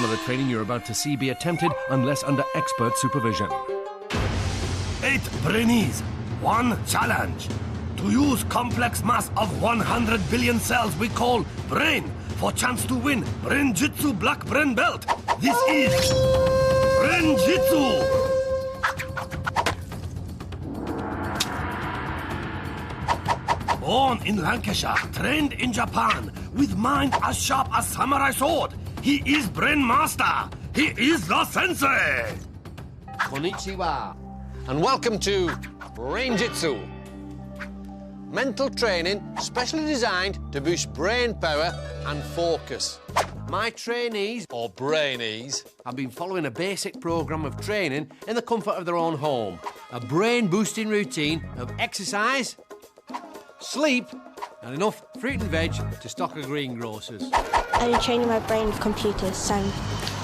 none of the training you're about to see be attempted unless under expert supervision. 8 Brainees, 1 challenge. To use complex mass of 100 billion cells we call brain for chance to win Brain-Jitsu Black Brain Belt. This is Brain-Jitsu. Born in Lancashire, trained in Japan, with mind as sharp as samurai sword. He is Brain Master. He is the sensei. Konnichiwa, and welcome to Brain-Jitsu. Mental training specially designed to boost brain power and focus. My trainees, or brainees, have been following a basic programme of training in the comfort of their own home. A brain-boosting routine of exercise, sleep, and enough fruit and veg to stock a greengrocer's. I've been training my brain with computers, so I'm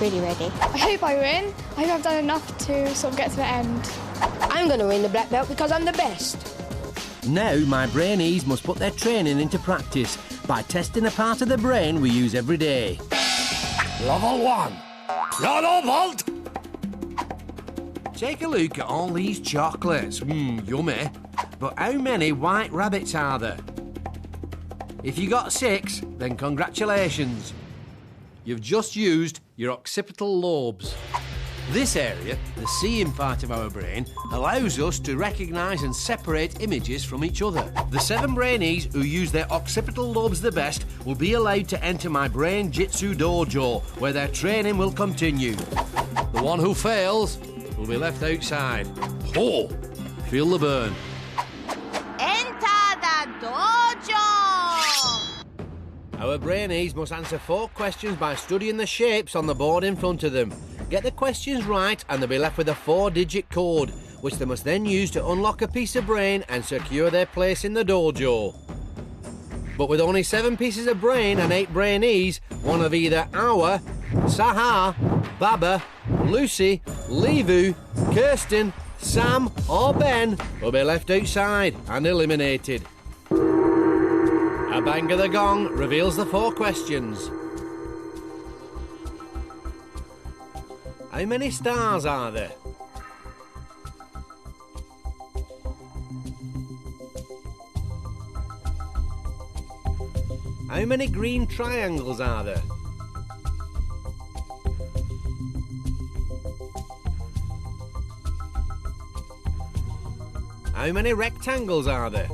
really ready. I hope I win. I hope I've done enough to sort of get to the end. I'm going to win the black belt because I'm the best. Now my brainees must put their training into practice by testing a part of the brain we use every day. Level 1. Piano vault. Take a look at all these chocolates. Yummy. But how many white rabbits are there? If you got 6, then congratulations. You've just used your occipital lobes. This area, the seeing part of our brain, allows us to recognise and separate images from each other. The 7 brainees who use their occipital lobes the best will be allowed to enter my Brain-Jitsu dojo, where their training will continue. The one who fails will be left outside. Oh, feel the burn. Enter the dojo! Our brainees must answer 4 questions by studying the shapes on the board in front of them. Get the questions right and they'll be left with a 4-digit code, which they must then use to unlock a piece of brain and secure their place in the dojo. But with only 7 pieces of brain and 8 brainees, one of either our, Sahar, Baba, Lucy, Levu, Kirsten, Sam or Ben will be left outside and eliminated. A bang of the gong reveals the 4 questions. How many stars are there? How many green triangles are there? How many rectangles are there?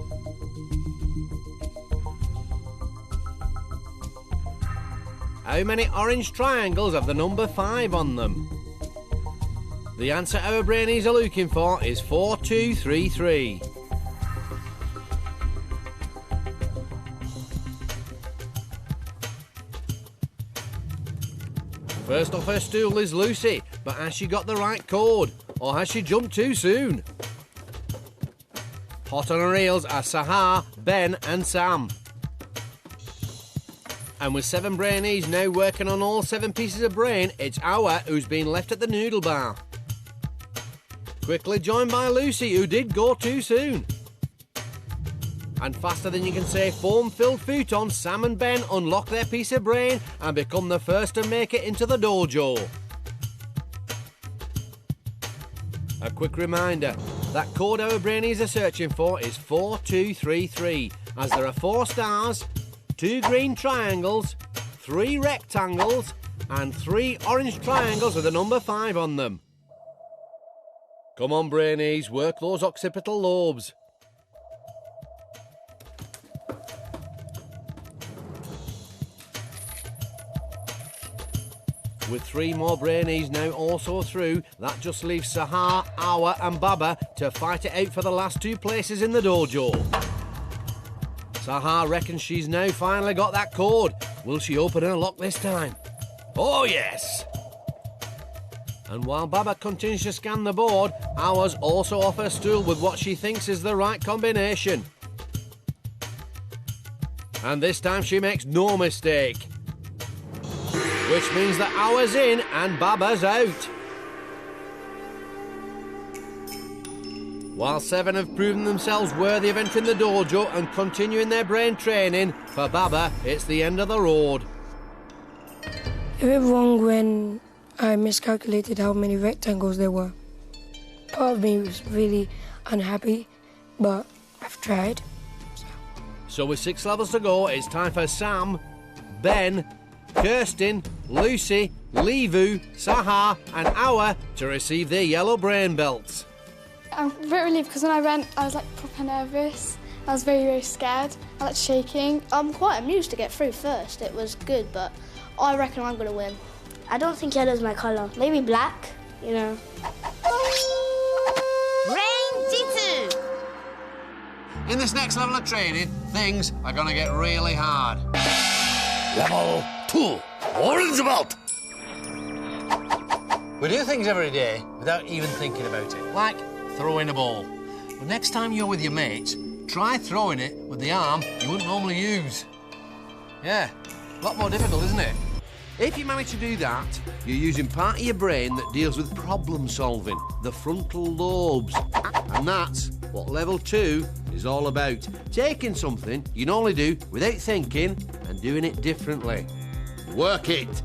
How many orange triangles have the number 5 on them? The answer our brainees are looking for is 4233. First off her stool is Lucy, but has she got the right code, or has she jumped too soon? Hot on her heels are Sahar, Ben and Sam. And with 7 brainees now working on all 7 pieces of brain, it's Awa who's been left at the noodle bar. Quickly joined by Lucy, who did go too soon. And faster than you can say foam-filled futon, Sam and Ben unlock their piece of brain and become the first to make it into the dojo. A quick reminder, that code our brainees are searching for is 4233, as there are 4 stars, 2 green triangles, 3 rectangles, and 3 orange triangles with the number 5 on them. Come on, brainees, work those occipital lobes. With 3 more brainees now also through, that just leaves Sahar, Awa and Baba to fight it out for the last 2 places in the dojo. Sahar reckons she's now finally got that code. Will she open her lock this time? Oh yes! And while Baba continues to scan the board, Awa's also off her stool with what she thinks is the right combination. And this time she makes no mistake. Which means that Awa's in and Baba's out. While 7 have proven themselves worthy of entering the dojo and continuing their brain training, for Baba, it's the end of the road. It went wrong when I miscalculated how many rectangles there were. Part of me was really unhappy, but I've tried. So with 6 levels to go, it's time for Sam, Ben, Kirsten, Lucy, Levu, Sahar and Awa to receive their yellow brain belts. I'm a bit relieved because when I went, I was like proper nervous. I was very, very scared. I was like shaking. I'm quite amused to get through first. It was good, but I reckon I'm going to win. I don't think yellow's my colour. Maybe black, you know. Brain-Jitsu. In this next level of training, things are going to get really hard. Level 2, orange belt. We do things every day without even thinking about it, like throwing a ball. But next time you're with your mates, try throwing it with the arm you wouldn't normally use. Yeah, a lot more difficult, isn't it? If you manage to do that, you're using part of your brain that deals with problem solving, the frontal lobes. And that's what level 2 is all about. Taking something you normally do without thinking and doing it differently. Work it.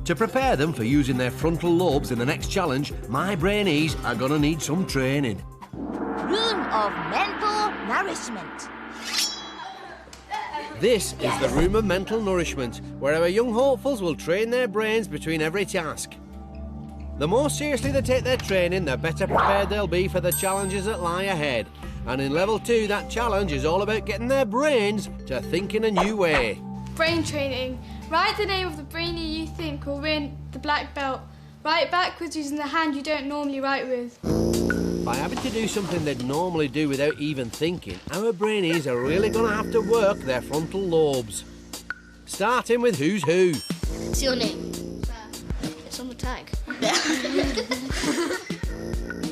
To prepare them for using their frontal lobes in the next challenge, my brainees are gonna need some training. Room of mental nourishment. This is the room of mental nourishment, where our young hopefuls will train their brains between every task. The more seriously they take their training, the better prepared they'll be for the challenges that lie ahead. And in level 2, that challenge is all about getting their brains to think in a new way. Brain training. Write the name of the brainy you think will win the black belt. Write backwards using the hand you don't normally write with. By having to do something they'd normally do without even thinking, our brainees are really going to have to work their frontal lobes. Starting with who's who. What's your name? It's on the tag.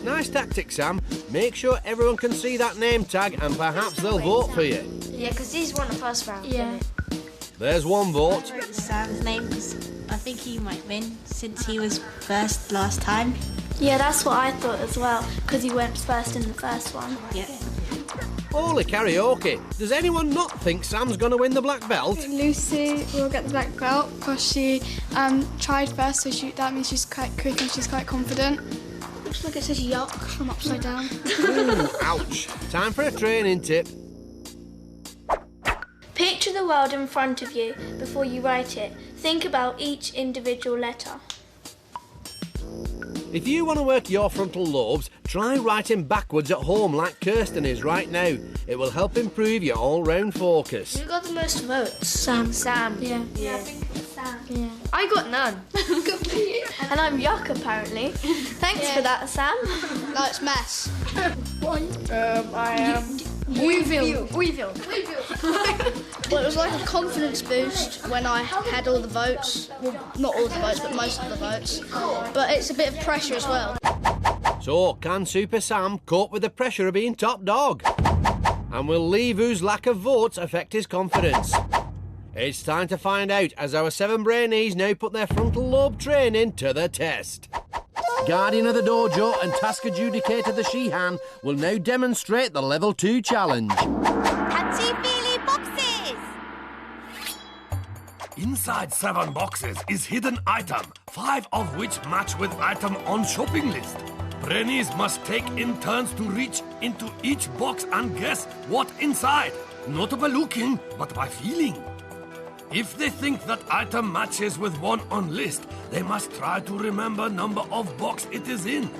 Nice tactic, Sam. Make sure everyone can see that name tag and perhaps they'll vote for you. Yeah, because he's won the first round. Yeah. There's one vote. Sam's name because I think he might win since he was first last time. Yeah, that's what I thought as well, because he went first in the first one. Yeah. Holy karaoke. Does anyone not think Sam's going to win the black belt? Lucy will get the black belt because she tried first, so that means she's quite quick and she's quite confident. Looks like it says yuck from upside down. Ooh, ouch. Time for a training tip. Picture the world in front of you before you write it. Think about each individual letter. If you want to work your frontal lobes, try writing backwards at home like Kirsten is right now. It will help improve your all-round focus. Who got the most votes? Sam. Yeah. I think it's Sam. Yeah. I got none. Good for you. And I'm yuck, apparently. Thanks for that, Sam. No, it's mess. I am... Weevil. Well, it was like a confidence boost when I had all the votes. Well, not all the votes, but most of the votes. But it's a bit of pressure as well. So, can Super Sam cope with the pressure of being top dog? And will Levu's lack of votes affect his confidence? It's time to find out as our 7 brainees now put their frontal lobe training to the test. Guardian of the dojo and task adjudicator the Shihan will now demonstrate the level 2 challenge. Touchy-feely boxes. Inside 7 boxes is hidden item, 5 of which match with item on shopping list. Brainees must take in turns to reach into each box and guess what inside. Not by looking, but by feeling. If they think that item matches with one on list, they must try to remember number of box it is in.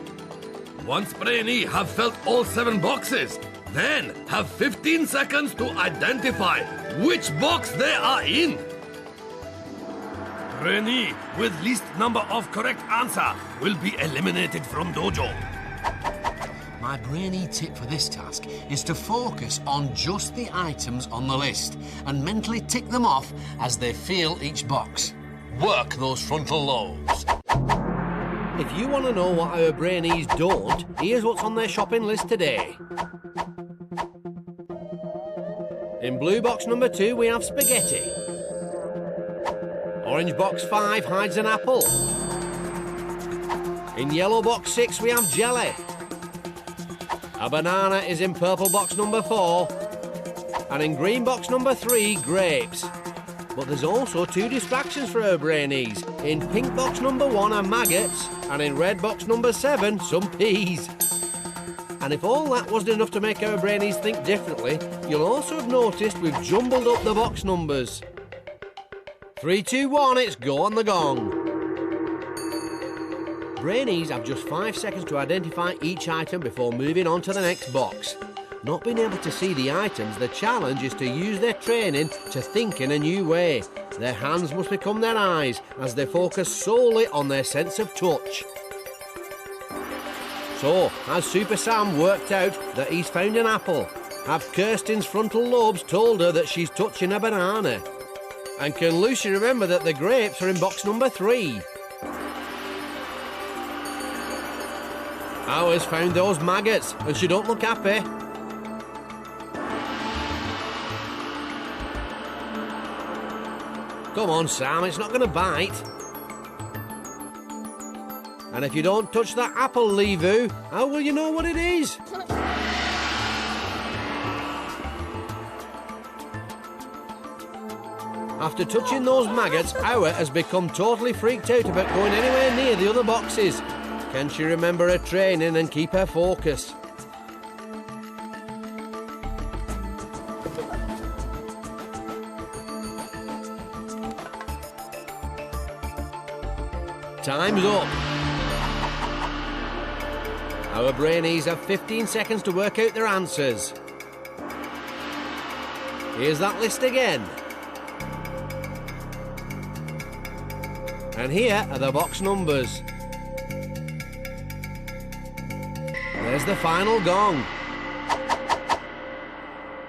Once brainee have felt all 7 boxes, then have 15 seconds to identify which box they are in. Brainee with least number of correct answer will be eliminated from dojo. My brainy tip for this task is to focus on just the items on the list and mentally tick them off as they feel each box. Work those frontal lobes. If you want to know what our brainees don't, here's what's on their shopping list today. In blue box number 2 we have spaghetti. Orange box 5 hides an apple. In yellow box 6 we have jelly. A banana is in purple box number 4. And in green box number 3, grapes. But there's also 2 distractions for our brainies. In pink box number 1 are maggots, and in red box number 7, some peas. And if all that wasn't enough to make our brainies think differently, you'll also have noticed we've jumbled up the box numbers. 3, 2, 1, it's go on the gong. Brainies have just 5 seconds to identify each item before moving on to the next box. Not being able to see the items, the challenge is to use their training to think in a new way. Their hands must become their eyes as they focus solely on their sense of touch. So, has Super Sam worked out that he's found an apple? Have Kirsten's frontal lobes told her that she's touching a banana? And can Lucy remember that the grapes are in box number 3? Ours found those maggots, and she don't look happy. Come on, Sam, it's not going to bite. And if you don't touch that apple, Levu, how will you know what it is? After touching those maggots, Awa has become totally freaked out about going anywhere near the other boxes. Can she remember her training and keep her focus? Time's up. Our brainies have 15 seconds to work out their answers. Here's that list again. And here are the box numbers. There's the final gong.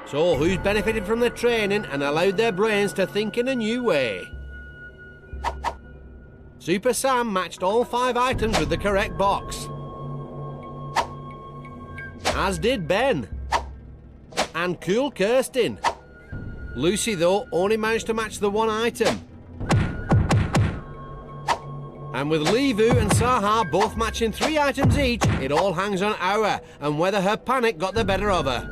So, who's benefited from the training and allowed their brains to think in a new way? Super Sam matched all 5 items with the correct box. As did Ben. And cool Kirsten. Lucy, though, only managed to match the 1 item. And with Levu and Saha both matching 3 items each, it all hangs on Awa and whether her panic got the better of her.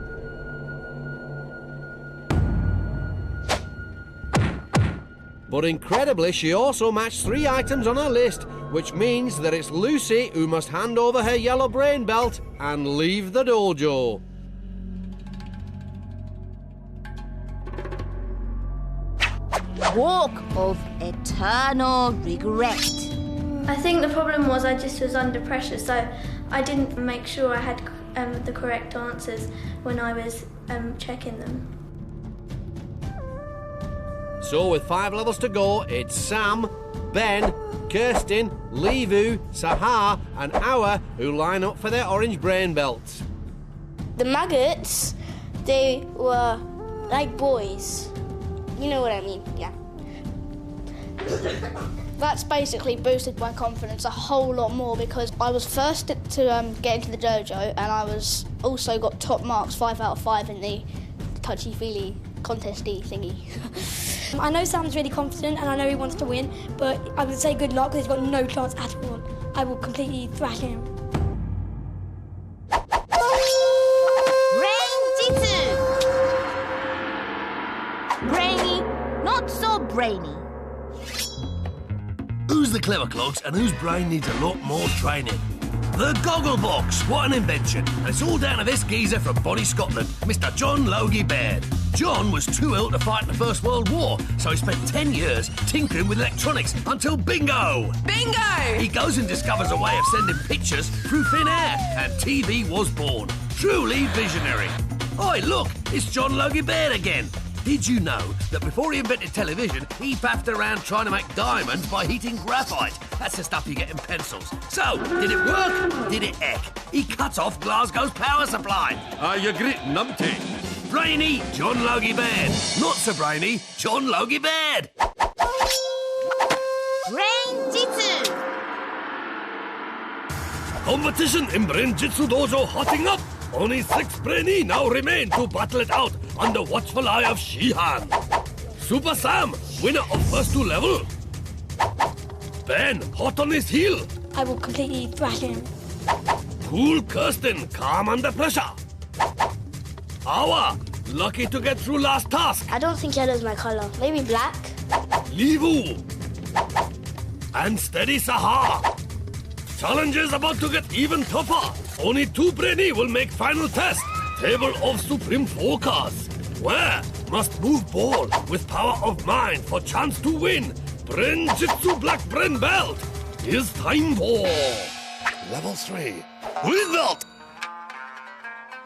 But incredibly, she also matched 3 items on her list, which means that it's Lucy who must hand over her yellow brain belt and leave the dojo. Walk of eternal regret. I think the problem was I just was under pressure, so I didn't make sure I had the correct answers when I was checking them. So with 5 levels to go, it's Sam, Ben, Kirsten, Levu, Saha and Awa who line up for their orange brain belts. The maggots, they were like boys. You know what I mean, yeah. That's basically boosted my confidence a whole lot more because I was first to get into the dojo and I was also got top marks, 5 out of 5 in the touchy-feely contesty thingy. I know Sam's really confident and I know he wants to win, but I would say good luck because he's got no chance at all. I will completely thrash him. Brain-Jitsu. Brainy, not so brainy. Who's the clever clogs and whose brain needs a lot more training? The Goggle Box, what an invention. And it's all down to this geezer from Bonnie, Scotland, Mr. John Logie Baird. John was too ill to fight in the First World War, so he spent 10 years tinkering with electronics until bingo! Bingo! He goes and discovers a way of sending pictures through thin air, and TV was born. Truly visionary. Oi, look, it's John Logie Baird again. Did you know that before he invented television, he faffed around trying to make diamonds by heating graphite? That's the stuff you get in pencils. So, did it work? Did it heck? He cut off Glasgow's power supply. Are you grit numpty? Brainy John Logie Baird. Not so brainy, John Logie Baird. Brain-Jitsu. Competition in Brain-Jitsu Dojo hotting up. Only 6 brainy now remain to battle it out under watchful eye of Shihan. Super Sam, winner of first 2 level. Ben, hot on his heel. I will completely thrash him. Cool Kirsten, calm under pressure. Awa, lucky to get through last task. I don't think yellow's my colour. Maybe black? Livu. And steady Sahar. Challenge is about to get even tougher. Only 2 Brainy will make final test. Table of Supreme Focus. Where must move ball with power of mind for chance to win. Brain-Jitsu Black Brain Belt is time for Level 3. Result!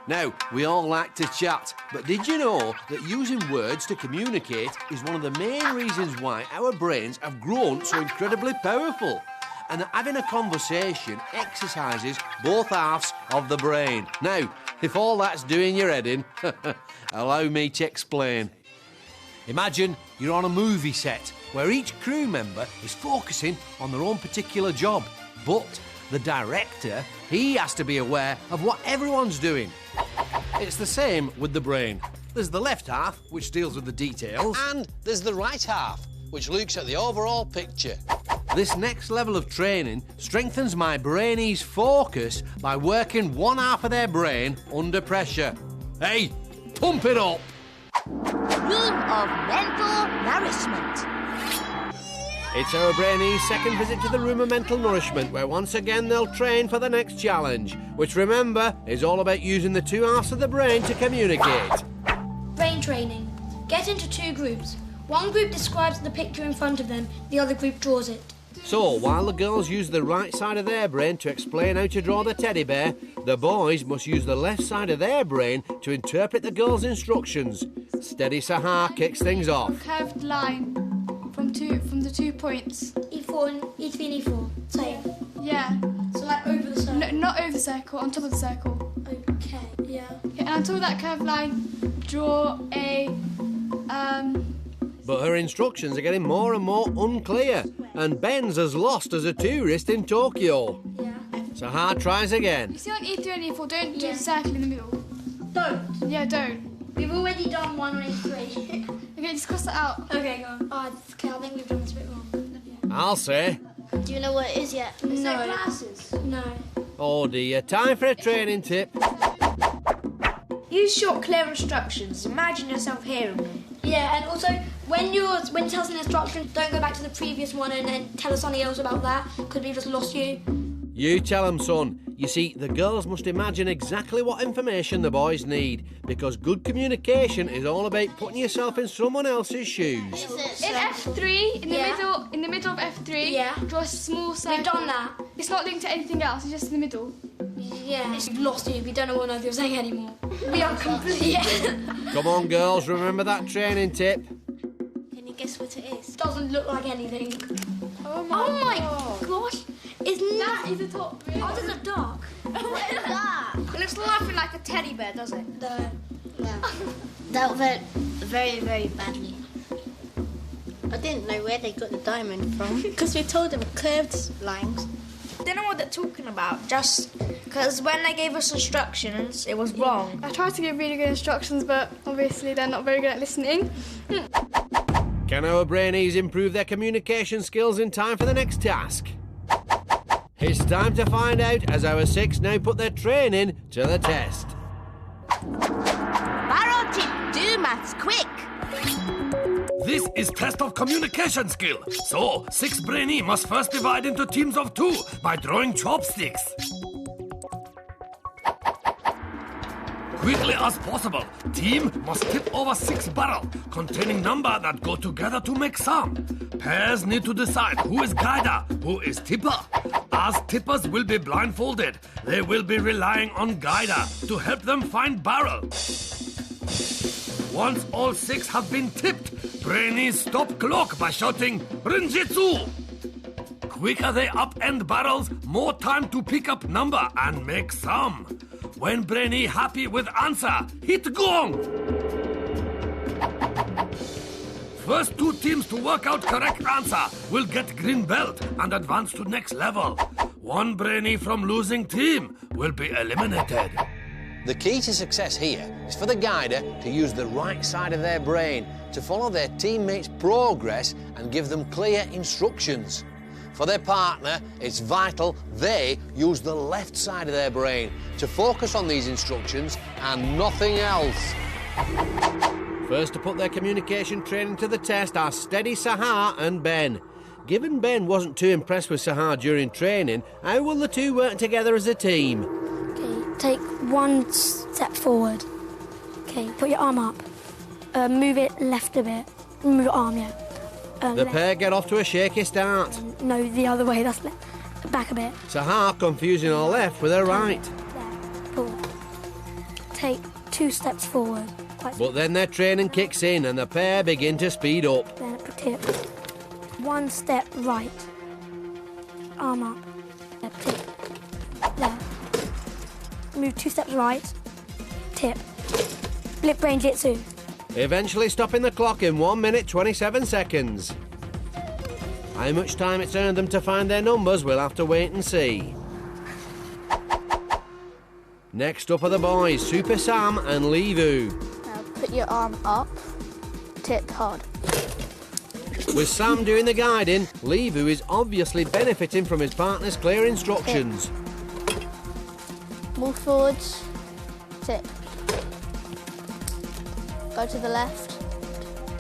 Now, we all like to chat, but did you know that using words to communicate is one of the main reasons why our brains have grown so incredibly powerful? And that having a conversation exercises both halves of the brain. Now, if all that's doing your head in, allow me to explain. Imagine you're on a movie set where each crew member is focusing on their own particular job, but the director, he has to be aware of what everyone's doing. It's the same with the brain. There's the left half, which deals with the details. And there's the right half, which looks at the overall picture. This next level of training strengthens my brainie's focus by working one half of their brain under pressure. Hey, pump it up! Room of mental nourishment. It's our brainie's second visit to the room of mental nourishment, where once again they'll train for the next challenge, which, remember, is all about using the 2 halves of the brain to communicate. Brain training. Get into 2 groups. One group describes the picture in front of them, the other group draws it. So, while the girls use the right side of their brain to explain how to draw the teddy bear, the boys must use the left side of their brain to interpret the girls' instructions. Steady Sahar kicks things off. Curved line from the 2 points. E4 and E3 and E4. Same. Yeah. So like over the circle. No, not over the circle, on top of the circle. Okay, yeah. And on top of that curved line, draw a But her instructions are getting more and more unclear, and Ben's as lost as a tourist in Tokyo. Yeah. Sahar tries again. You see on E3 and E4, don't do the circle in the middle. Don't. Yeah, don't. We've already done 1 on E3. Okay, just cross that out. Okay, go on. Oh, okay, I think we've done this a bit wrong. I'll say. Do you know what it is yet? Is there glasses? No. Oh dear, time for a training tip. Use short, clear instructions. Imagine yourself hearing them. Yeah, and also when you tell us an instruction, don't go back to the previous one and then tell us something else about that, because we've just lost you. You tell them, son. You see, the girls must imagine exactly what information the boys need, because good communication is all about putting yourself in someone else's shoes. In F3, in the middle of F3, draw a small circle. We've done that. It's not linked to anything else, it's just in the middle. Yeah, we've lost you. We don't know what on earth you're saying anymore. We are completely... Come on, girls, remember that training tip. Can you guess what it is? Doesn't look like anything. Oh my gosh. Isn't that is the top? Really? Oh, there's a duck. What is that? It looks nothing like a teddy bear, does it? No. That went very, very badly. I didn't know where they got the diamond from because we told them curved lines. They don't know what they're talking about, just because when they gave us instructions, it was wrong. I tried to give really good instructions, but obviously they're not very good at listening. Can our brainies improve their communication skills in time for the next task? It's time to find out as our 6 now put their training to the test. Barrow tip, do maths quick. This is test of communication skill. So, 6 brainy must first divide into teams of 2 by drawing chopsticks. Quickly as possible, team must tip over 6 barrels containing number that go together to make sum. Pairs need to decide who is guider, who is tipper. As tippers will be blindfolded, they will be relying on guider to help them find barrel. Once all 6 have been tipped, brainies stop clock by shouting Brain-Jitsu. Quicker they upend barrels, more time to pick up number and make sum. When brainy happy with answer, hit gong. First 2 teams to work out correct answer will get green belt and advance to next level. 1 brainy from losing team will be eliminated. The key to success here is for the guider to use the right side of their brain to follow their teammates' progress and give them clear instructions. For their partner, it's vital they use the left side of their brain to focus on these instructions and nothing else. First to put their communication training to the test are Steady Sahar and Ben. Given Ben wasn't too impressed with Sahar during training, how will the two work together as a team? Okay, take one step forward. Okay, put your arm up. Move it left a bit. Move your arm, yeah. The pair get off to a shaky start. No, the other way, that's back a bit. Sahar confusing her left with her right. There, pull. Take 2 steps forward. But then their training kicks in and the pair begin to speed up. Then tip. 1 step right. Arm up. Tip. There. Move 2 steps right. Tip. Flip Brain-Jitsu. Eventually stopping the clock in 1 minute 27 seconds. How much time it's earned them to find their numbers, we'll have to wait and see. Next up are the boys, Super Sam and Levu. Now put your arm up, tip hard. With Sam doing the guiding, Levu is obviously benefiting from his partner's clear instructions. Move forwards, tip. Go to the left,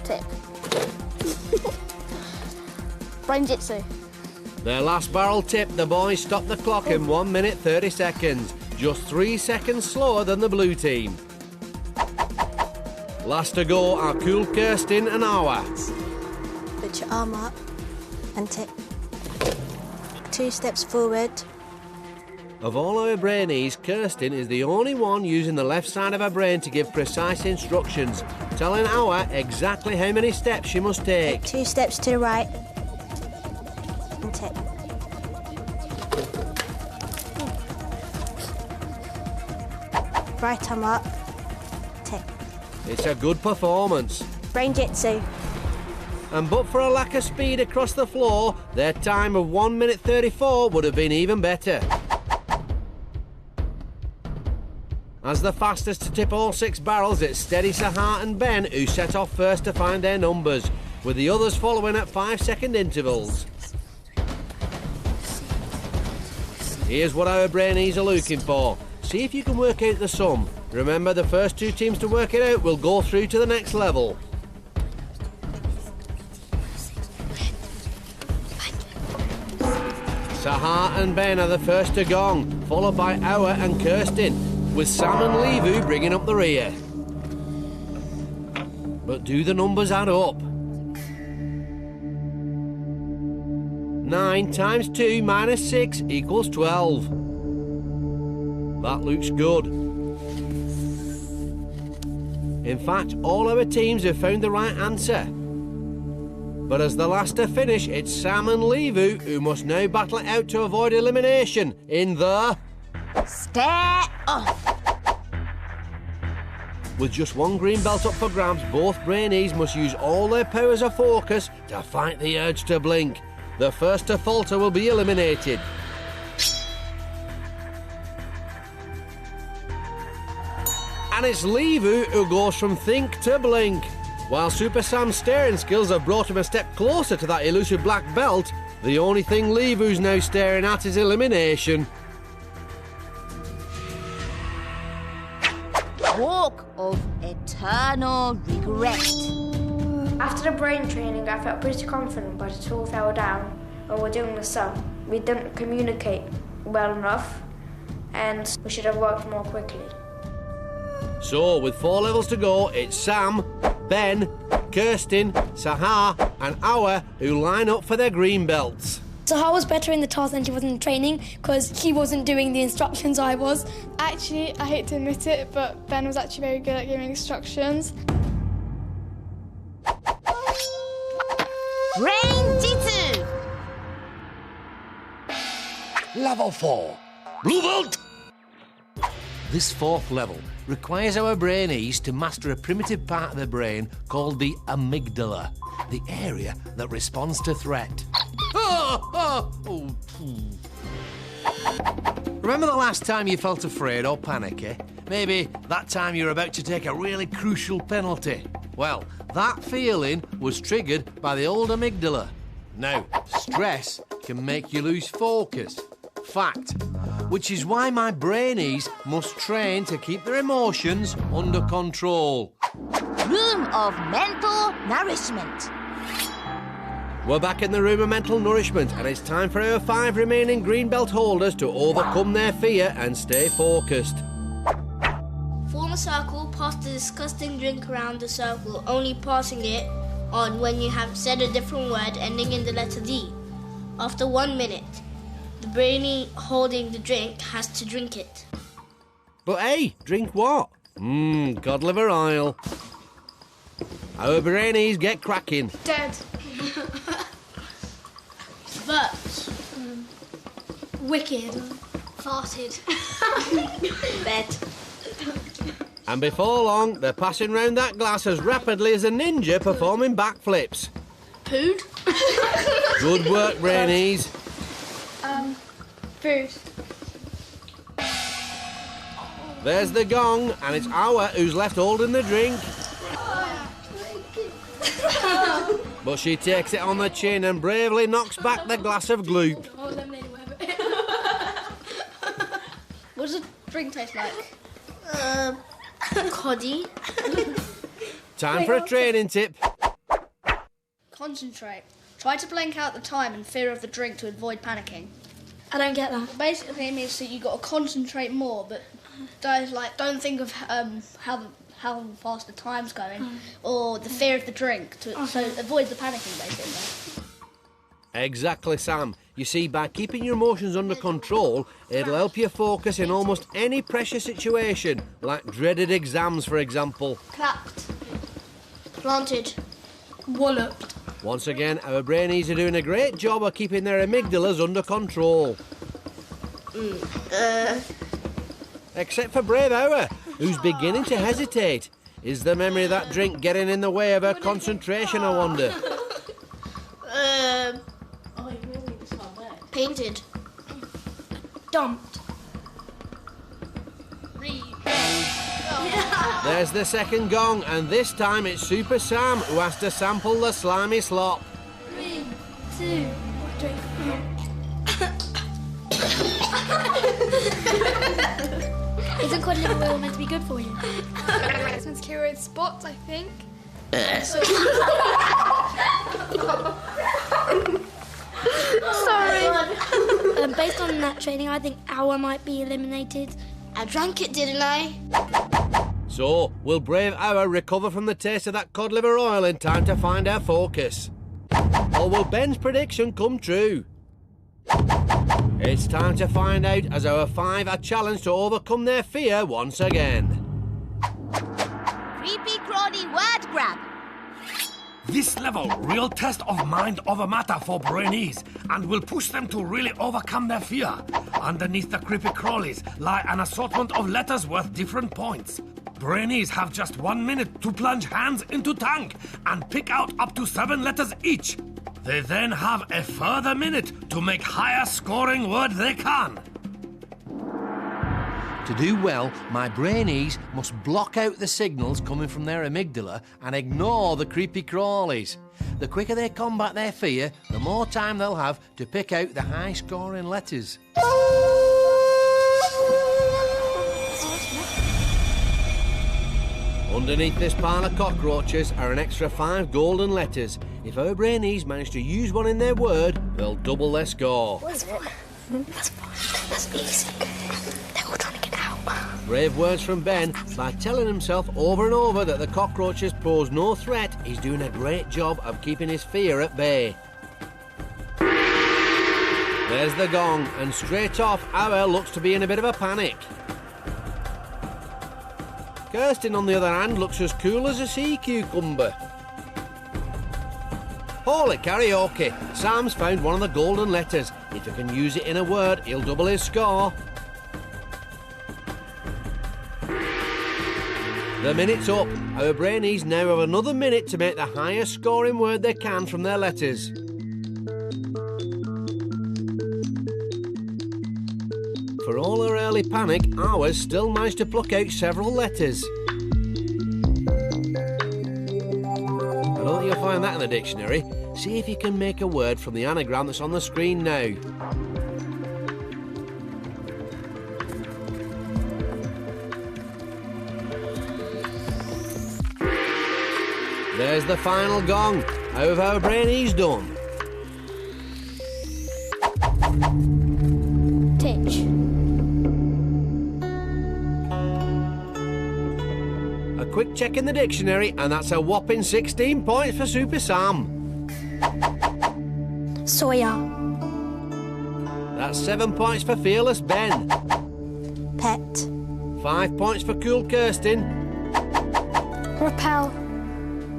tip. Brain-Jitsu. Their last barrel tip, the boys stop the clock in 1 minute 30 seconds. Just 3 seconds slower than the blue team. Last to go are Cool Kirsten and Awa. Put your arm up and tip. 2 steps forward. Of all our brainees, Kirsten is the only one using the left side of her brain to give precise instructions, telling Awa exactly how many steps she must take. 2 steps to the right and tip. Right arm up, tip. It's a good performance. Brain-Jitsu. And but for a lack of speed across the floor, their time of 1 minute 34 would have been even better. As the fastest to tip all 6 barrels, it's Steady Sahar and Ben who set off first to find their numbers, with the others following at 5-second intervals. Here's what our brainees are looking for. See if you can work out the sum. Remember, the first 2 teams to work it out will go through to the next level. Sahar and Ben are the first to gong, followed by Awa and Kirsten, with Sam and Levu bringing up the rear. But do the numbers add up? 9 times 2 minus 6 equals 12. That looks good. In fact, all our teams have found the right answer. But as the last to finish, it's Sam and Levu who must now battle it out to avoid elimination in the... Stare off. With just 1 green belt up for grabs, both brainees must use all their powers of focus to fight the urge to blink. The first to falter will be eliminated. And it's Levu who goes from think to blink. While Super Sam's staring skills have brought him a step closer to that elusive black belt, the only thing Levu's now staring at is elimination. Walk of eternal regret. After the brain training, I felt pretty confident, but it all fell down when we were doing the sum. We didn't communicate well enough, and we should have worked more quickly. So, with 4 levels to go, it's Sam, Ben, Kirsten, Sahar and Awa who line up for their green belts. Sahar was better in the task than she was in the training because he wasn't doing the instructions I was. Actually, I hate to admit it, but Ben was actually very good at giving instructions. Brain-Jitsu. Level 4. Blue belt. This 4th level requires our brainees to master a primitive part of the brain called the amygdala, the area that responds to threat. Remember the last time you felt afraid or panicky? Maybe that time you were about to take a really crucial penalty. Well, that feeling was triggered by the old amygdala. Now, stress can make you lose focus. Fact. Which is why my brainees must train to keep their emotions under control. room of mental nourishment. We're back in the room of mental nourishment, and it's time for our 5 remaining green belt holders to overcome their fear and stay focused. Form a circle, pass the disgusting drink around the circle, only passing it on when you have said a different word ending in the letter D. After 1 minute, the brainy holding the drink has to drink it. But hey, drink what? Cod liver oil. Our brainies get cracking. Dead. But Wicked. Farted. Bed. And before long, they're passing round that glass as rapidly as a ninja performing backflips. Pooed. Good work, brainies. Food. There's the gong, and it's Our who's left holding the drink. But she takes it on the chin and bravely knocks back the glass of gloop. What does a drink taste like? Coddy. Time for a training tip. Concentrate. Try to blank out the time and fear of the drink to avoid panicking. I don't get that. Basically, it means that you got to concentrate more, but don't think of how fast the time's going or the fear of the drink. So avoid the panicking, basically. Exactly, Sam. You see, by keeping your emotions under control, it'll help you focus in almost any pressure situation, like dreaded exams, for example. Clapped. Planted. Walloped. Once again, our brainies are doing a great job of keeping their amygdalas under control. Except for brave Our, who's beginning to hesitate. Is the memory of that drink getting in the way of her concentration, I wonder? Painted. Dumped. There's the second gong, and this time it's Super Sam who has to sample the slimy slop. 3, 2, 3. Isn't cod liver oil meant to be good for you? It's meant to cure red spots, I think. Sorry. Based on that training, I think Our might be eliminated. I drank it, didn't I? So, will brave Our recover from the taste of that cod liver oil in time to find our focus? Or will Ben's prediction come true? It's time to find out as our 5 are challenged to overcome their fear once again. Creepy crawly word grab. This level, real test of mind over matter for brainies, and will push them to really overcome their fear. Underneath the creepy crawlies lie an assortment of letters worth different points. Brainies have just 1 minute to plunge hands into tank and pick out up to 7 letters each. They then have a further minute to make higher scoring word they can. To do well, my brainies must block out the signals coming from their amygdala and ignore the creepy crawlies. The quicker they combat their fear, the more time they'll have to pick out the high-scoring letters. Underneath this pile of cockroaches are an extra 5 golden letters. If our brainies manage to use one in their word, they'll double their score. What is it? That's fine. That's easy. They're all trying to get out. Brave words from Ben. By telling himself over and over that the cockroaches pose no threat, he's doing a great job of keeping his fear at bay. There's the gong, and straight off, Our looks to be in a bit of a panic. Kirsten, on the other hand, looks as cool as a sea cucumber. Holy karaoke! Sam's found one of the golden letters. If he can use it in a word, he'll double his score. The minute's up. Our brainies now have another minute to make the highest scoring word they can from their letters. For all her early panic, Ours still managed to pluck out several letters. I don't think you'll find that in the dictionary. See if you can make a word from the anagram that's on the screen now. There's the final gong. How have our brainie's done? Titch. A quick check in the dictionary, and that's a whopping 16 points for Super Sam. Sawyer. That's 7 points for Fearless Ben. Pet. 5 points for Cool Kirsten. Repel.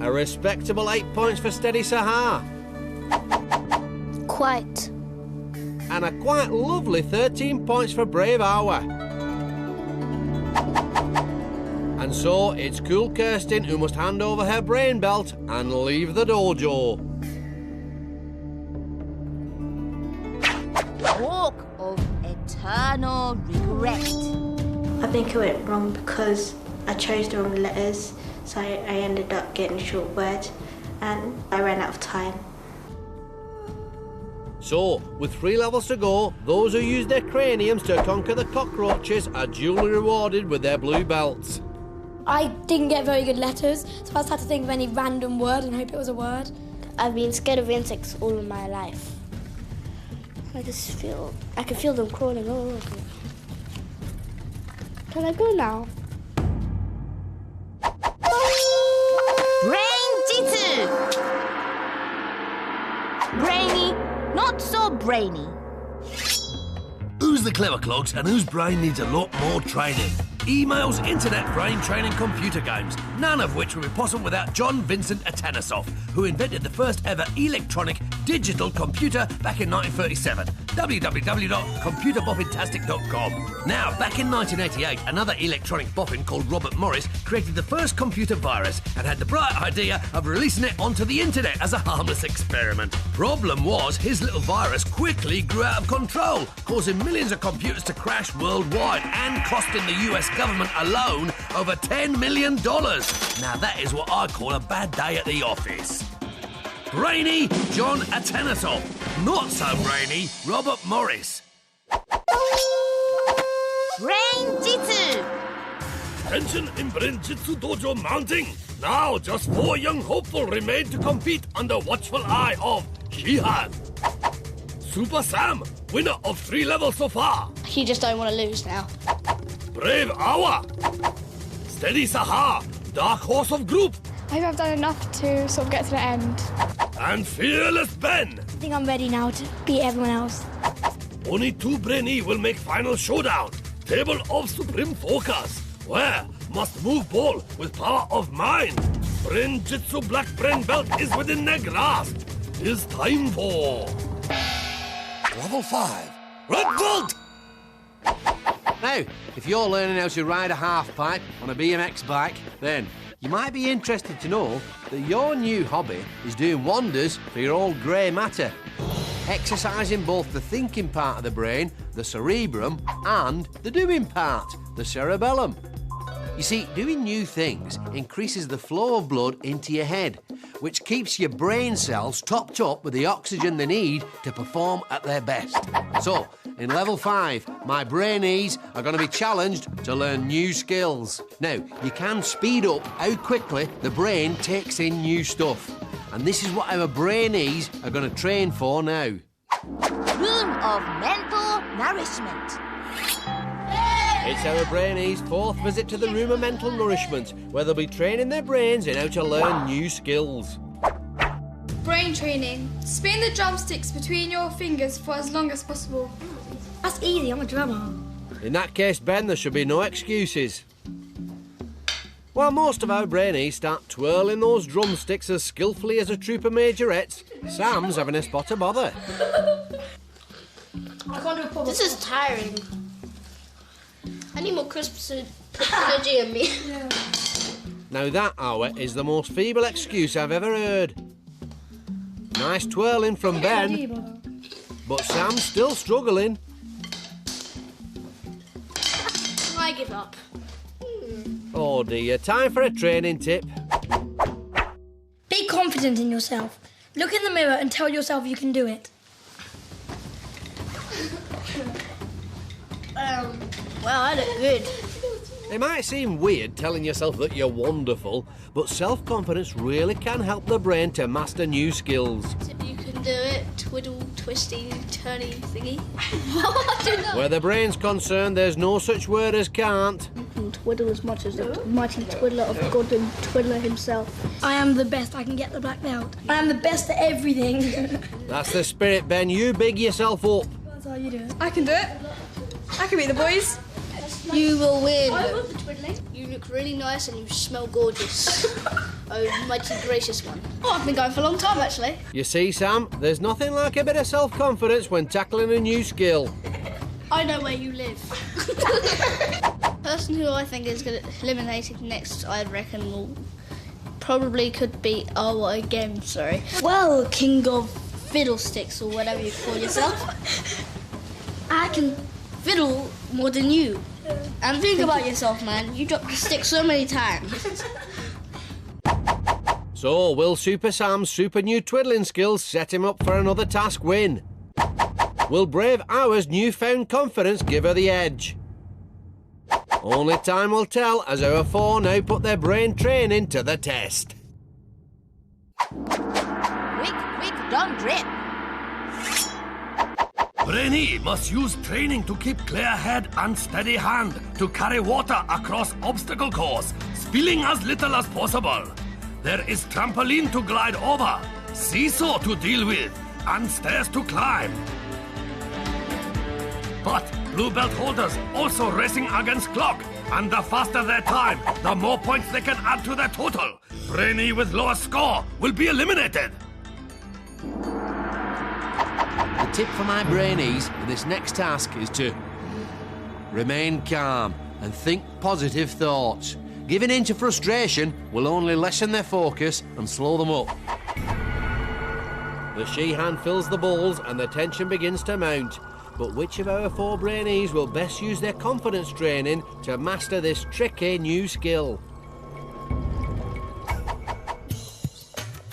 A respectable 8 points for Steady Sahar. Quite. And a quite lovely 13 points for Brave Hour. And so it's Cool Kirsten who must hand over her brain belt and leave the dojo. Walk of eternal regret. I think it went wrong because I chose the wrong letters, so I ended up getting a short word and I ran out of time. So, with 3 levels to go, those who use their craniums to conquer the cockroaches are duly rewarded with their blue belts. I didn't get very good letters, so I just had to think of any random word and hope it was a word. I've been scared of insects all of my life. I can feel them crawling all over me. Can I go now? Brain-Jitsu. Brainy, not so brainy. Who's the clever clogs and whose brain needs a lot more training? Emails, internet, brain training, computer games, none of which would be possible without John Vincent Atanasoff, who invented the first ever electronic digital computer back in 1937. www.computerboffintastic.com. Now, back in 1988, another electronic boffin called Robert Morris created the first computer virus and had the bright idea of releasing it onto the internet as a harmless experiment. Problem was, his little virus quickly grew out of control, causing millions of computers to crash worldwide and costing the US government alone over $10 million. Now that is what I call a bad day at the office. Brainy John Atanasoff. Not so brainy Robert Morris. Brain-Jitsu. Tension in Brain-Jitsu dojo mounting. Now just 4 young hopeful remain to compete under watchful eye of Shihan. Super Sam, winner of 3 levels so far. You just don't want to lose now. Brave Hour. Steady Sahar, dark horse of group. I hope I've done enough to sort of get to the end. And Fearless Ben. I think I'm ready now to beat everyone else. Only 2 brainy will make final showdown. Table of supreme focus. Where must move ball with power of mind. Brain-Jitsu black brain belt is within their grasp. It's time for level 5. Red belt. Now, if you're learning how to ride a half-pipe on a BMX bike, then you might be interested to know that your new hobby is doing wonders for your old grey matter, exercising both the thinking part of the brain, the cerebrum, and the doing part, the cerebellum. You see, doing new things increases the flow of blood into your head, which keeps your brain cells topped up with the oxygen they need to perform at their best. So, in level 5, my brainees are going to be challenged to learn new skills. Now, you can speed up how quickly the brain takes in new stuff. And this is what our brainees are going to train for now. Room of mental nourishment. It's our brainees' 4th visit to the room of mental nourishment, where they'll be training their brains in how to learn new skills. Brain training. Spin the drumsticks between your fingers for as long as possible. That's easy, I'm a drummer. In that case, Ben, there should be no excuses. While most of our brainees start twirling those drumsticks as skillfully as a troop of majorettes, Sam's having a spot of bother. I can't do a proper. This is tiring. I need more crisp energy in me. Yeah. Now that hour is the most feeble excuse I've ever heard. Nice twirling from Ben, but Sam's still struggling. I give up. Oh dear, time for a training tip. Be confident in yourself. Look in the mirror and tell yourself you can do it. Well, I look good. It might seem weird telling yourself that you're wonderful, but self-confidence really can help the brain to master new skills. You can do it. Twiddle, twisty, turny thingy. Where the brain's concerned, there's no such word as can't. You can twiddle as much as the mighty twiddler of Gordon Twiddler himself. I am the best. I can get the black belt. I am the best at everything. That's the spirit, Ben. You big yourself up. That's how you do it. I can do it. I can beat the boys. You will win. I love the twiddling. You look really nice and you smell gorgeous. Oh, mighty gracious one. Oh, I've been going for a long time, actually. You see, Sam, there's nothing like a bit of self-confidence when tackling a new skill. I know where you live. Person who I think is going to eliminated next, I reckon, will probably could be... Oh, again, sorry. Well, king of fiddlesticks or whatever you call yourself. I can fiddle more than you. And think about yourself, man. You dropped the stick so many times. So, will Super Sam's super new twiddling skills set him up for another task win? Will Brave Hour's newfound confidence give her the edge? Only time will tell as our four now put their brain training to the test. Quick, don't drip. Brainy must use training to keep clear head and steady hand to carry water across obstacle course, spilling as little as possible. There is trampoline to glide over, seesaw to deal with, and stairs to climb. But blue belt holders also racing against clock, and the faster their time, the more points they can add to their total. Brainy with lower score will be eliminated. The tip for my brainies for this next task is to remain calm and think positive thoughts. Giving in to frustration will only lessen their focus and slow them up. The she-hand fills the bowls and the tension begins to mount. But which of our four brainies will best use their confidence training to master this tricky new skill?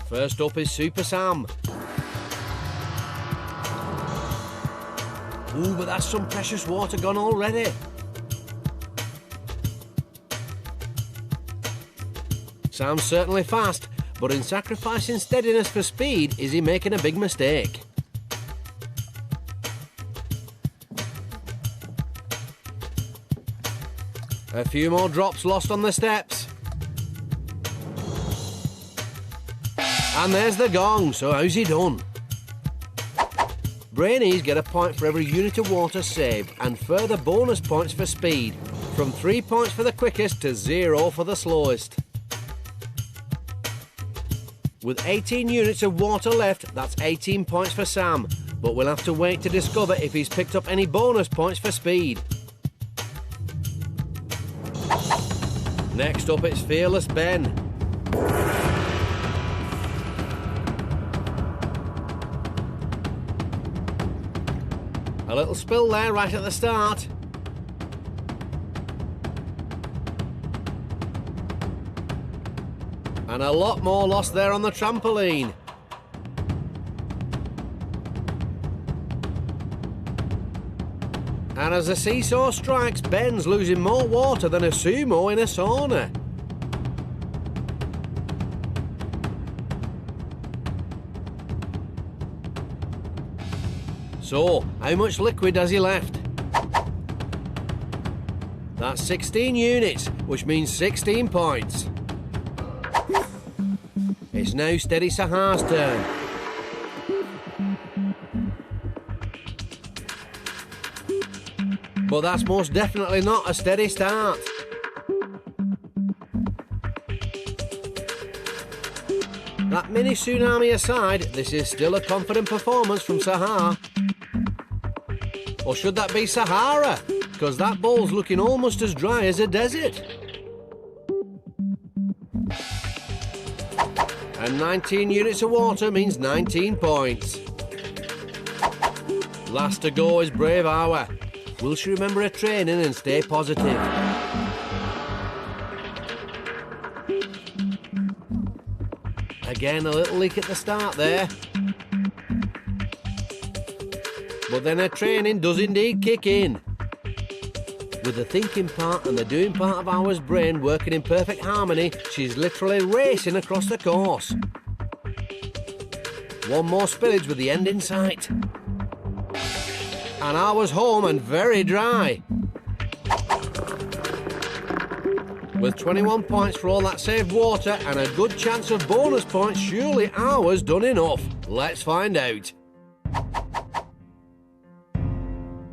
First up is Super Sam. Ooh, but that's some precious water gone already. Sam's certainly fast, but in sacrificing steadiness for speed, is he making a big mistake? A few more drops lost on the steps. And there's the gong, so how's he done? Brainies get a point for every unit of water saved and further bonus points for speed, from 3 points for the quickest to 0 for the slowest. With 18 units of water left, that's 18 points for Sam, but we'll have to wait to discover if he's picked up any bonus points for speed. Next up, it's Fearless Ben. A little spill there right at the start. And a lot more lost there on the trampoline. And as the seesaw strikes, Ben's losing more water than a sumo in a sauna. So, how much liquid has he left? That's 16 units, which means 16 points. It's now Steady Sahar's turn. But that's most definitely not a steady start. That mini tsunami aside, this is still a confident performance from Sahar. Or should that be Sahara? Because that bowl's looking almost as dry as a desert. And 19 units of water means 19 points. Last to go is Brave Hour. Will she remember her training and stay positive? Again, a little leak at the start there. But then her training does indeed kick in. With the thinking part and the doing part of Hour's brain working in perfect harmony, she's literally racing across the course. One more spillage with the end in sight. And Hour's home and very dry. With 21 points for all that saved water and a good chance of bonus points, surely Hour's done enough. Let's find out.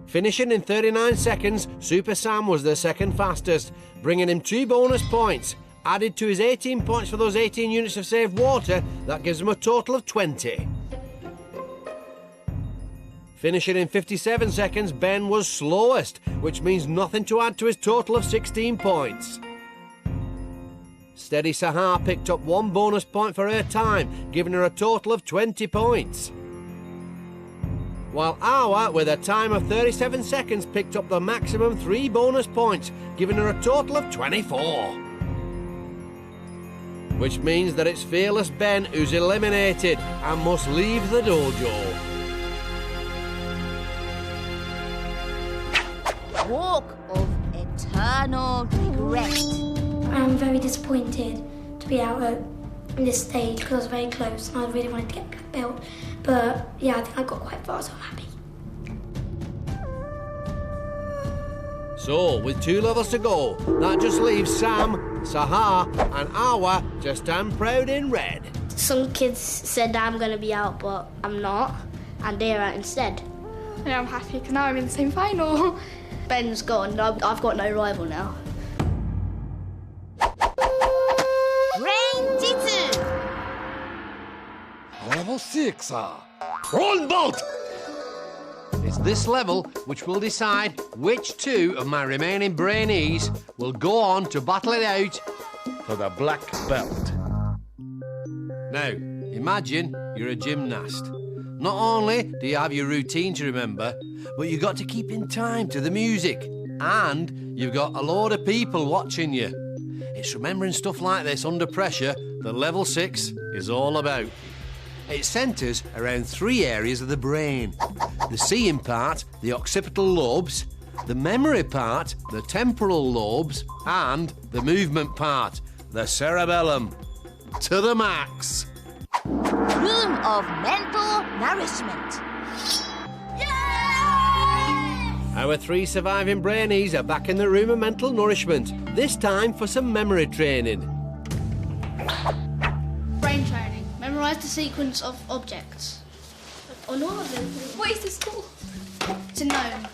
Finishing in 39 seconds, Super Sam was the second fastest, bringing him 2 bonus points. Added to his 18 points for those 18 units of saved water, that gives him a total of 20. Finishing in 57 seconds, Ben was slowest, which means nothing to add to his total of 16 points. Steady Sahar picked up 1 bonus point for her time, giving her a total of 20 points. While Hour, with a time of 37 seconds, picked up the maximum 3 bonus points, giving her a total of 24. Which means that it's Fearless Ben who's eliminated and must leave the dojo. Walk of eternal regret. I'm very disappointed to be out at this stage because I was very close and I really wanted to get black belt. But yeah, I think I got quite far, so I'm happy. So, with 2 levels to go, that just leaves Sam, Sahar and Hour to stand proud in red. Some kids said I'm going to be out, but I'm not, and they're out instead. Yeah, I'm happy because now I'm in the same final. Ben's gone. I've got no rival now. Brain-Jitsu. Level 6, Prawn Bolt! It's this level which will decide which 2 of my remaining brainees will go on to battle it out for the black belt. Now, imagine you're a gymnast. Not only do you have your routine to remember, but you've got to keep in time to the music. And you've got a load of people watching you. It's remembering stuff like this under pressure that level 6 is all about. It centres around 3 areas of the brain. The seeing part, the occipital lobes, the memory part, the temporal lobes, and the movement part, the cerebellum. To the max. Room of mental nourishment. Our 3 surviving brainees are back in the room of mental nourishment, this time for some memory training. Brain training. Memorise the sequence of objects. Oh no, what is this called? It's a gnome.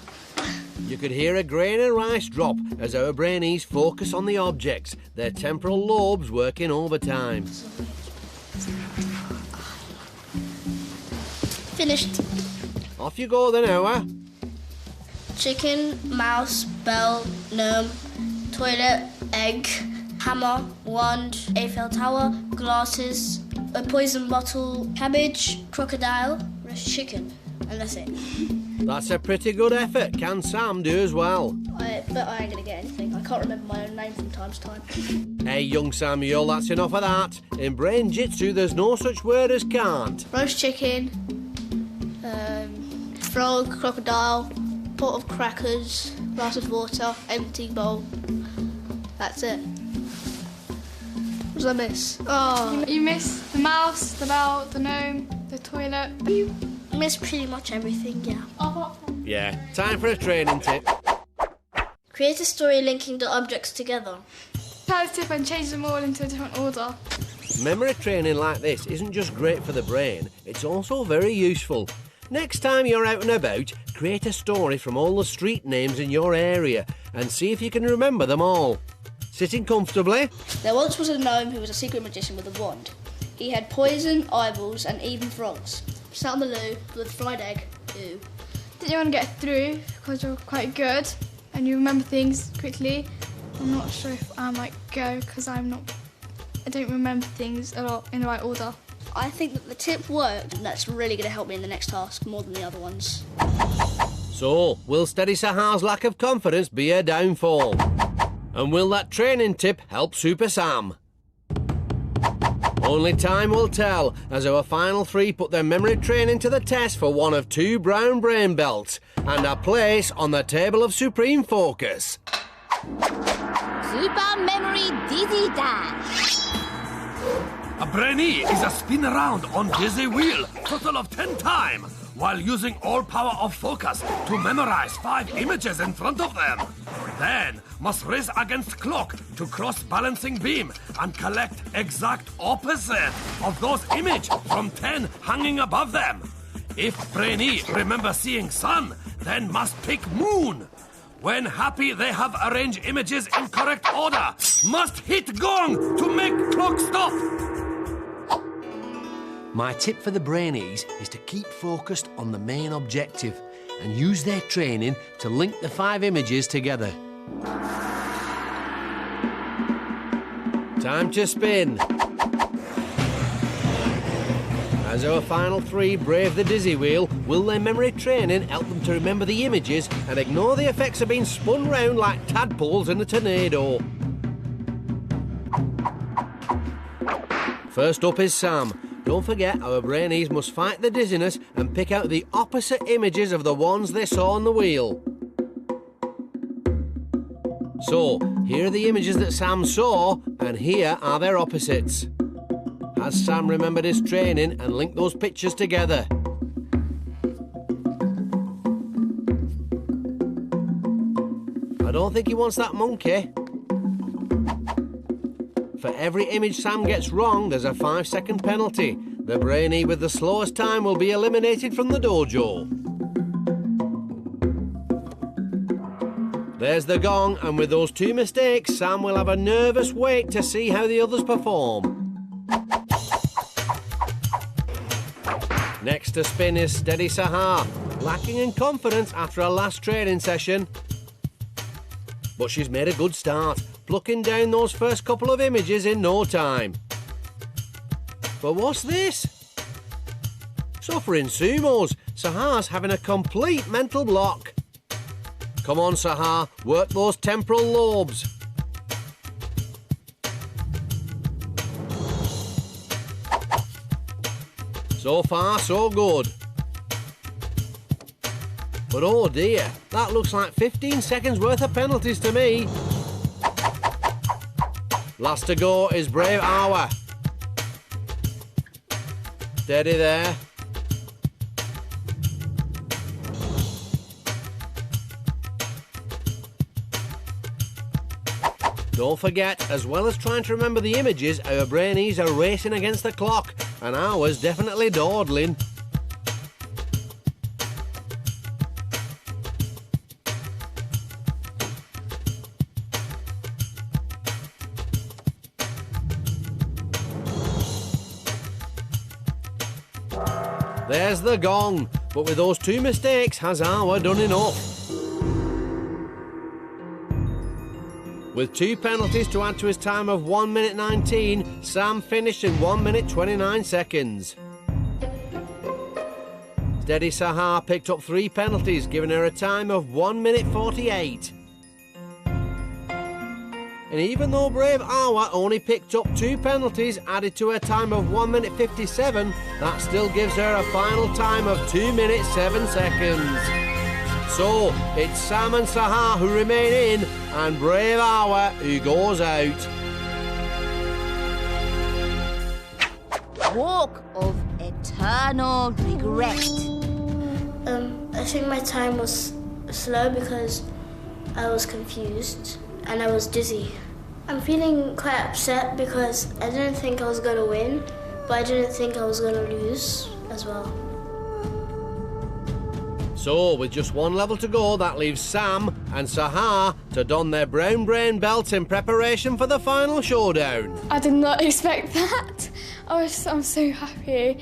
You could hear a grain of rice drop as our brainees focus on the objects, their temporal lobes working overtime. Finished. Off you go then, Hour. Chicken, mouse, bell, gnome, toilet, egg, hammer, wand, Eiffel Tower, glasses, a poison bottle, cabbage, crocodile, roast chicken, and that's it. That's a pretty good effort. Can Sam do as well? But I ain't gonna get anything. I can't remember my own name from time to time. Hey, young Samuel, that's enough of that. In Brain-Jitsu, there's no such word as can't. Roast chicken, frog, crocodile, pot of crackers, glass of water, empty bowl. That's it. What did I miss? Oh, You missed the mouse, the bell, the gnome, the toilet. You missed pretty much everything, yeah. Yeah, time for a training tip. Create a story linking the objects together. Try the tip and change them all into a different order. Memory training like this isn't just great for the brain, it's also very useful. Next time you're out and about, create a story from all the street names in your area and see if you can remember them all. Sitting comfortably. There once was a gnome who was a secret magician with a wand. He had poison, eyeballs, and even frogs. Sat on the loo with a fried egg. Ew. Did you want to get through because you're quite good and you remember things quickly? I'm not sure if I might go because I don't remember things a lot in the right order. I think that the tip worked, and that's really going to help me in the next task more than the other ones. So, will Steady Sahar's lack of confidence be a downfall? And will that training tip help Super Sam? Only time will tell, as our final 3 put their memory training to the test for one of 2 brown brain belts. and a place on the table of supreme focus. Super Memory Dizzy Dash. A brainy is a spin around on dizzy wheel, total of 10 times, while using all power of focus to memorize 5 images in front of them. Then must race against clock to cross balancing beam and collect exact opposite of those images from 10 hanging above them. If brainy remember seeing sun, then must pick moon. When happy they have arranged images in correct order, must hit gong to make clock stop. My tip for the brainies is to keep focused on the main objective and use their training to link the 5 images together. Time to spin. As our final 3 brave the dizzy wheel, will their memory training help them to remember the images and ignore the effects of being spun round like tadpoles in a tornado? First up is Sam. Don't forget, our brainies must fight the dizziness and pick out the opposite images of the ones they saw on the wheel. So, here are the images that Sam saw, and here are their opposites. Has Sam remembered his training and linked those pictures together? I don't think he wants that monkey. For every image Sam gets wrong, there's a 5-second penalty. The brainy with the slowest time will be eliminated from the dojo. There's the gong, and with those 2 mistakes, Sam will have a nervous wait to see how the others perform. Next to spin is Steady Sahar, lacking in confidence after her last training session. But she's made a good start, plucking down those first couple of images in no time. But what's this? Suffering sumos. Sahar's having a complete mental block. Come on, Sahar, work those temporal lobes. So far, so good. But oh dear, that looks like 15 seconds worth of penalties to me. Last to go is Brave Hour. Steady there. Don't forget, as well as trying to remember the images, our brainies are racing against the clock, and ours definitely dawdling. There's the gong, but with those 2 mistakes, has our done enough? With 2 penalties to add to his time of 1 minute 19, Sam finished in 1 minute 29 seconds. Steady Sahar picked up 3 penalties, giving her a time of 1 minute 48. And even though Brave Awa only picked up 2 penalties added to her time of 1 minute 57, that still gives her a final time of 2 minutes 7 seconds. So, it's Sam and Sahar who remain in, and Brave Awa who goes out. Walk of Eternal Regret. I think my time was slow because I was confused and I was dizzy. I'm feeling quite upset because I didn't think I was going to win, but I didn't think I was going to lose as well. So, with just 1 level to go, that leaves Sam and Sahar to don their brown brain belts in preparation for the final showdown. I did not expect that. I'm so happy.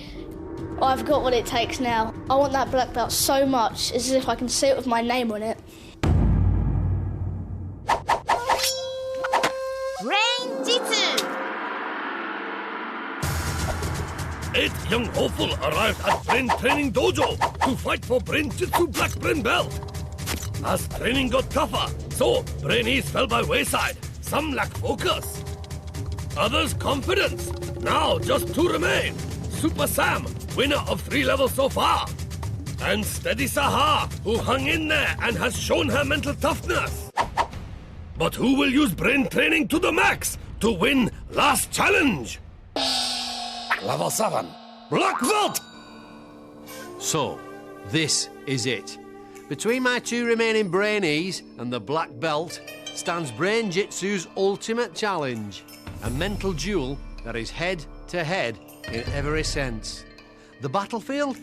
I've got what it takes now. I want that black belt so much. It's as if I can see it with my name on it. Brain-Jitsu. 8 young hopeful arrived at Brain Training Dojo to fight for Brain-Jitsu Black Brain Belt. As training got tougher, so Brainies fell by wayside. Some lack focus, others confidence. Now just 2 remain. Super Sam, winner of 3 levels so far. And steady Sahar, who hung in there and has shown her mental toughness. But who will use brain training to the max to win last challenge? Level 7, Black Belt! So, this is it. Between my two remaining Brainies and the Black Belt stands Brain-Jitsu's ultimate challenge. A mental duel that is head-to-head in every sense. The battlefield?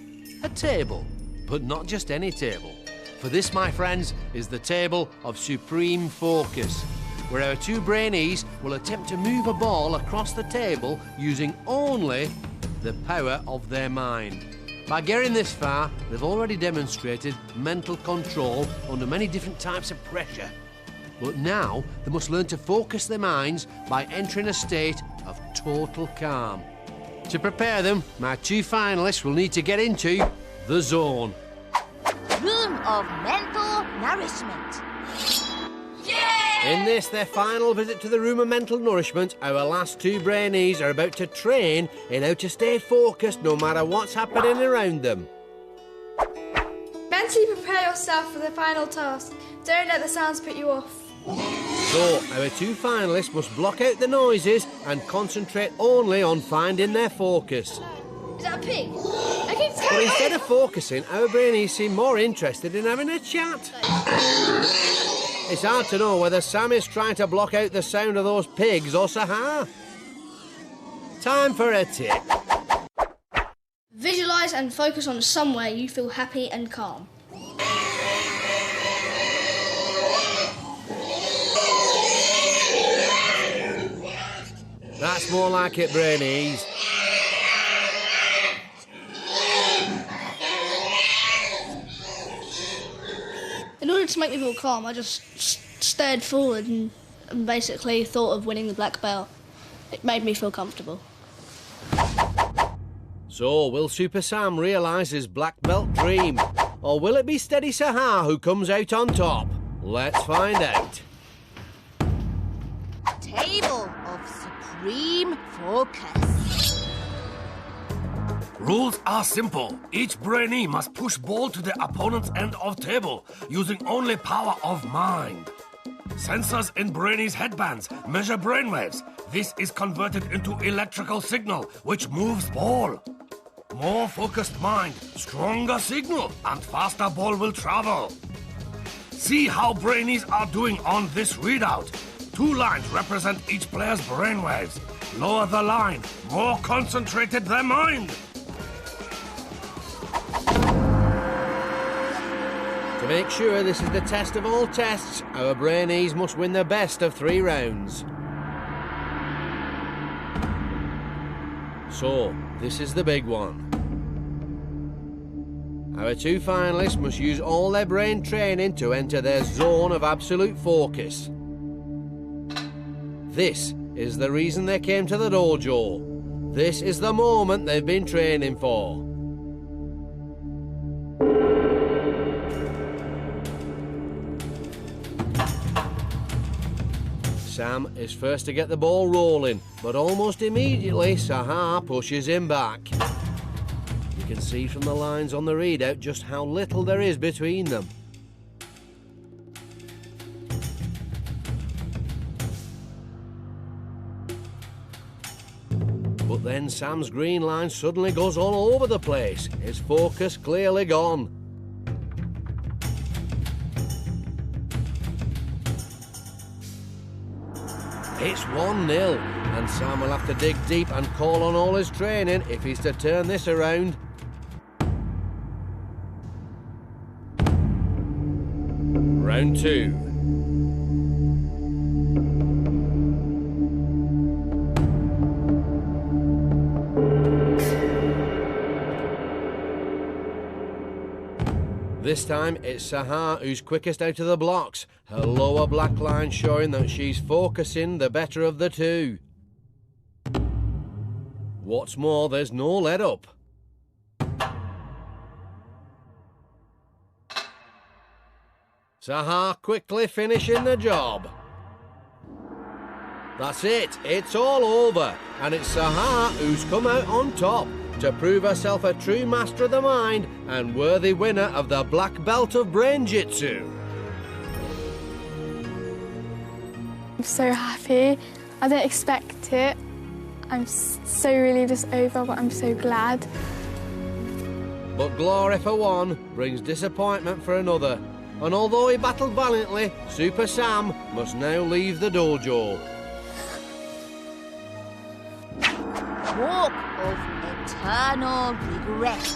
A table. But not just any table. For this, my friends, is the table of supreme focus, where our two Brainies will attempt to move a ball across the table using only the power of their mind. By getting this far, they've already demonstrated mental control under many different types of pressure. But now, they must learn to focus their minds by entering a state of total calm. To prepare them, my two finalists will need to get into the zone. Room of mental nourishment. In this, their final visit to the room of mental nourishment, our last two Brainies are about to train in how to stay focused no matter what's happening around them. Mentally prepare yourself for the final task. Don't let the sounds put you off. So, our two finalists must block out the noises and concentrate only on finding their focus. Is that a pig? But instead of focusing, our Brainies seem more interested in having a chat. It's hard to know whether Sam is trying to block out the sound of those pigs or Sahar. Time for a tip. Visualise and focus on somewhere you feel happy and calm. That's more like it, Brainies. In order to make me feel calm, I just stared forward and basically thought of winning the black belt. It made me feel comfortable. So, will Super Sam realise his black belt dream? Or will it be Steady Sahar who comes out on top? Let's find out. Table of supreme focus. Rules are simple. Each Brainy must push ball to the opponent's end of table using only power of mind. Sensors in Brainy's headbands measure brainwaves. This is converted into electrical signal, which moves ball. More focused mind, stronger signal, and faster ball will travel. See how Brainies are doing on this readout. 2 lines represent each player's brainwaves. Lower the line, more concentrated their mind. To make sure this is the test of all tests, our Brainies must win the best of 3 rounds. So, this is the big one. Our 2 finalists must use all their brain training to enter their zone of absolute focus. This is the reason they came to the dojo. This is the moment they've been training for. Sam is first to get the ball rolling, but almost immediately Sahar pushes him back. You can see from the lines on the readout just how little there is between them. But then Sam's green line suddenly goes all over the place, his focus clearly gone. It's 1-0, and Sam will have to dig deep and call on all his training if he's to turn this around. Round 2. This time it's Sahar who's quickest out of the blocks, her lower black line showing that she's focusing the better of the 2. What's more, there's no let up. Sahar quickly finishing the job. That's it, it's all over, and it's Sahar who's come out on top. to prove herself a true master of the mind and worthy winner of the black belt of Brain-Jitsu. I'm so happy. I didn't expect it. I'm so relieved it's over, but I'm so glad. But glory for one brings disappointment for another. And although he battled valiantly, Super Sam must now leave the dojo. Walk of eternal regret.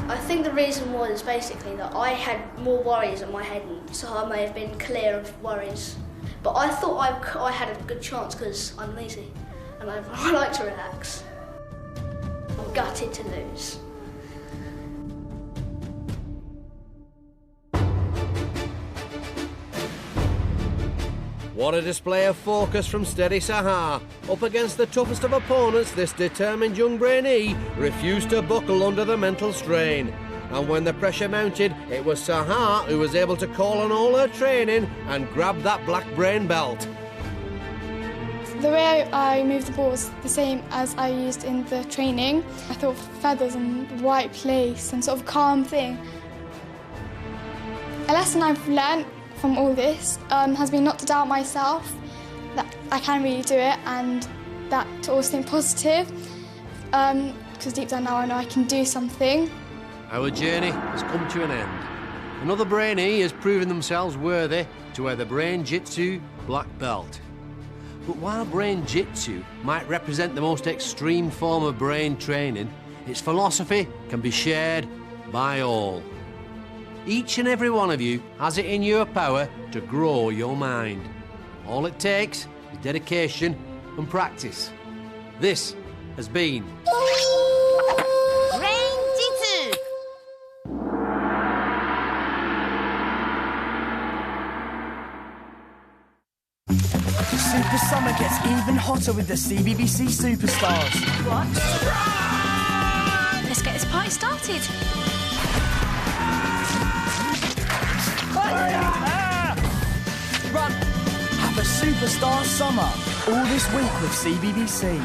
I think the reason was basically that I had more worries in my head, so I may have been clear of worries. But I thought I had a good chance because I'm lazy and I like to relax. I'm gutted to lose. What a display of focus from Steady Sahar. Up against the toughest of opponents, this determined young brainee refused to buckle under the mental strain. And when the pressure mounted, it was Sahar who was able to call on all her training and grab that black brain belt. The way I moved the ball was the same as I used in the training. I thought feathers and the right place and sort of calm thing. A lesson I've learnt from all this has been not to doubt myself, that I can really do it, and that to always think positive, because deep down now I know I can do something. Our journey has come to an end. Another brainee has proven themselves worthy to wear the Brain-Jitsu black belt. But while Brain-Jitsu might represent the most extreme form of brain training, its philosophy can be shared by all. Each and every one of you has it in your power to grow your mind. All it takes is dedication and practice. This has been Brain-Jitsu. Super Summer gets even hotter with the CBBC Superstars. What? Let's get this party started. Run! Have a superstar summer, all this week with CBBC.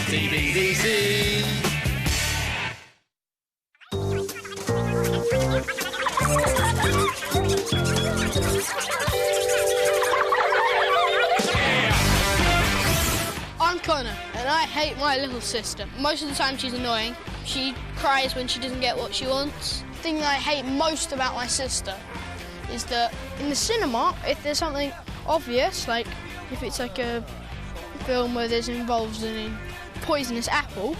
CBBC. I'm Connor, and I hate my little sister. Most of the time she's annoying. She cries when she doesn't get what she wants. The thing that I hate most about my sister is that in the cinema, if there's something obvious, like if it's like a film where there's involved a poisonous apple,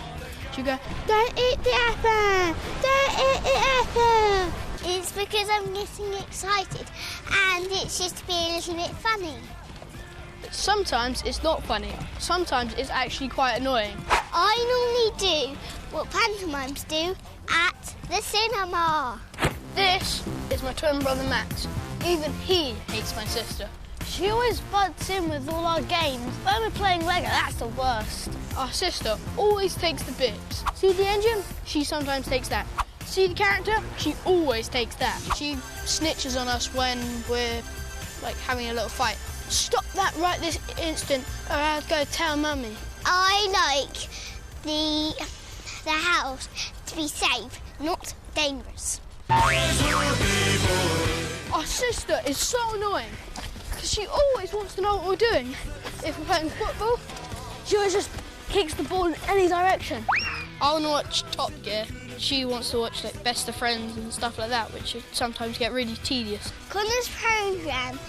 she'll go, "Don't eat the apple! Don't eat the apple!" It's because I'm getting excited and it's just to be a little bit funny. Sometimes it's not funny. Sometimes it's actually quite annoying. I normally do what pantomimes do at the cinema. This is my twin brother Max. Even he hates my sister. She always butts in with all our games. When we're playing Lego, that's the worst. Our sister always takes the bits. See the engine? She sometimes takes that. See the character? She always takes that. She snitches on us when we're like having a little fight. Stop that right this instant, or I'll go tell Mummy. I like the house to be safe, not dangerous. Our sister is so annoying because she always wants to know what we're doing. If we're playing football, she always just kicks the ball in any direction. I want to watch Top Gear. She wants to watch like Best of Friends and stuff like that, which sometimes get really tedious. Connor's programmes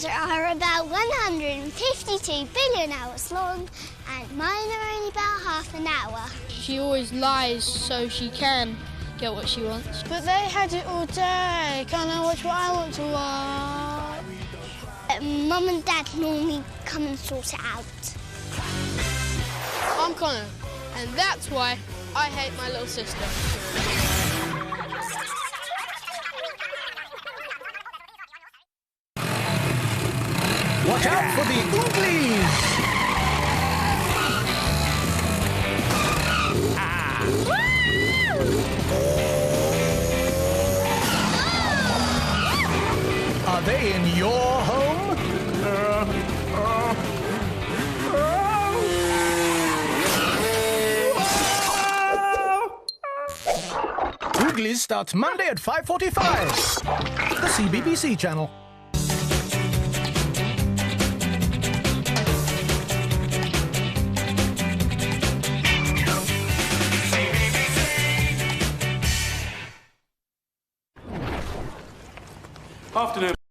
are about 152 billion hours long, and mine are only about half an hour. She always lies so she can get what she wants. But they had it all day. Can't I watch what I want to watch? Mum and Dad normally come and sort it out. I'm Connor, and that's why I hate my little sister. Watch out for the Ooglies! Wigglies starts Monday at 5:45. The CBBC channel. Afternoon.